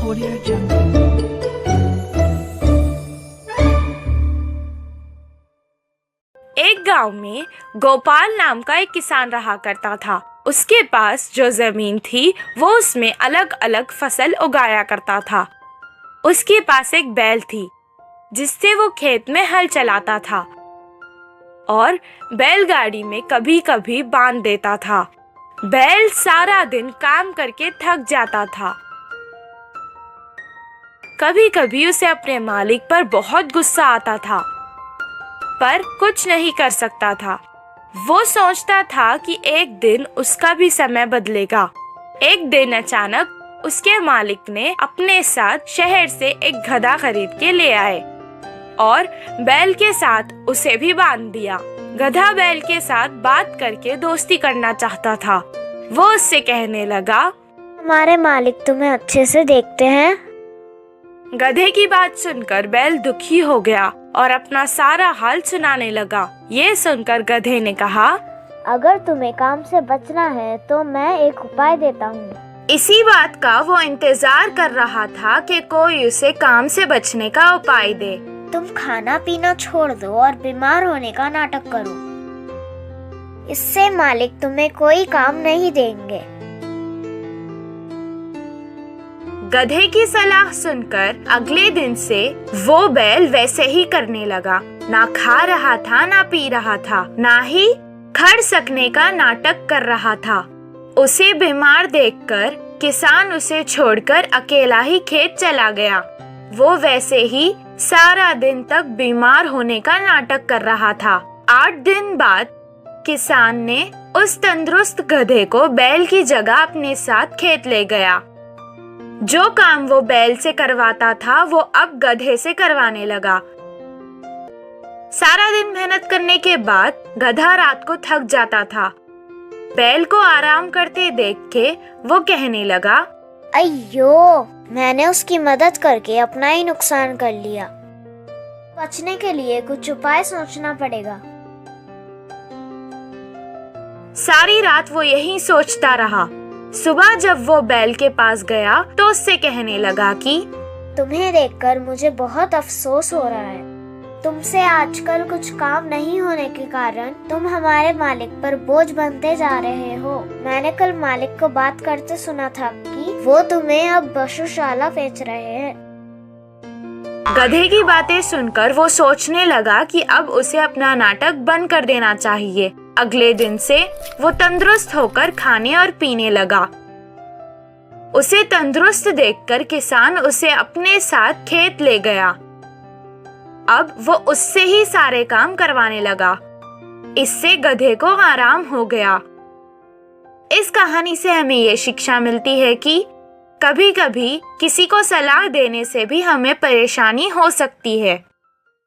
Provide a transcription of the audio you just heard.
Audio Jungle. एक गांव में गोपाल नाम का एक किसान रहा करता था। उसके पास जो जमीन थी वो उसमें अलग अलग फसल उगाया करता था। उसके पास एक बैल थी जिससे वो खेत में हल चलाता था और बैलगाड़ी में कभी कभी बांध देता था। बैल सारा दिन काम करके थक जाता था। कभी कभी उसे अपने मालिक पर बहुत गुस्सा आता था, पर कुछ नहीं कर सकता था। वो सोचता था कि एक दिन उसका भी समय बदलेगा। एक दिन अचानक उसके मालिक ने अपने साथ शहर से एक गधा खरीद के ले आए और बैल के साथ उसे भी बांध दिया। गधा बैल के साथ बात करके दोस्ती करना चाहता था। वो उससे कहने लगा, हमारे मालिक तुम्हें अच्छे से देखते हैं। गधे की बात सुनकर बैल दुखी हो गया और अपना सारा हाल सुनाने लगा। ये सुनकर गधे ने कहा, अगर तुम्हें काम से बचना है तो मैं एक उपाय देता हूँ। इसी बात का वो इंतजार कर रहा था कि कोई उसे काम से बचने का उपाय दे। तुम खाना पीना छोड़ दो और बीमार होने का नाटक करो। इससे मालिक तुम्हें कोई काम नहीं देंगे। गधे की सलाह सुनकर अगले दिन से वो बैल वैसे ही करने लगा। ना खा रहा था, ना पी रहा था, ना ही खड़ सकने का नाटक कर रहा था। उसे बीमार देखकर किसान उसे छोड़कर अकेला ही खेत चला गया। वो वैसे ही सारा दिन तक बीमार होने का नाटक कर रहा था। 8 दिन बाद किसान ने उस तंदुरुस्त गधे को बैल की जगह अपने साथ खेत ले गया। जो काम वो बैल से करवाता था वो अब गधे से करवाने लगा। सारा दिन मेहनत करने के बाद गधा रात को थक जाता था। बैल को आराम करते देख के वो कहने लगा, अయ్यो, मैंने उसकी मदद करके अपना ही नुकसान कर लिया। बचने के लिए कुछ उपाय सोचना पड़ेगा। सारी रात वो यही सोचता रहा। सुबह जब वो बैल के पास गया तो उससे कहने लगा कि तुम्हें देखकर मुझे बहुत अफसोस हो रहा है। तुमसे आजकल कुछ काम नहीं होने के कारण तुम हमारे मालिक पर बोझ बनते जा रहे हो। मैंने कल मालिक को बात करते सुना था कि वो तुम्हें अब पशुशाला बेच रहे हैं। गधे की बातें सुनकर वो सोचने लगा कि अब उसे अपना नाटक बंद कर देना चाहिए। अगले दिन से वो तंदुरुस्त होकर खाने और पीने लगा। उसे तंदुरुस्त देखकर किसान उसे अपने साथ खेत ले गया। अब वो उससे ही सारे काम करवाने लगा। इससे गधे को आराम हो गया। इस कहानी से हमें ये शिक्षा मिलती है कि कभी-कभी किसी को सलाह देने से भी हमें परेशानी हो सकती है।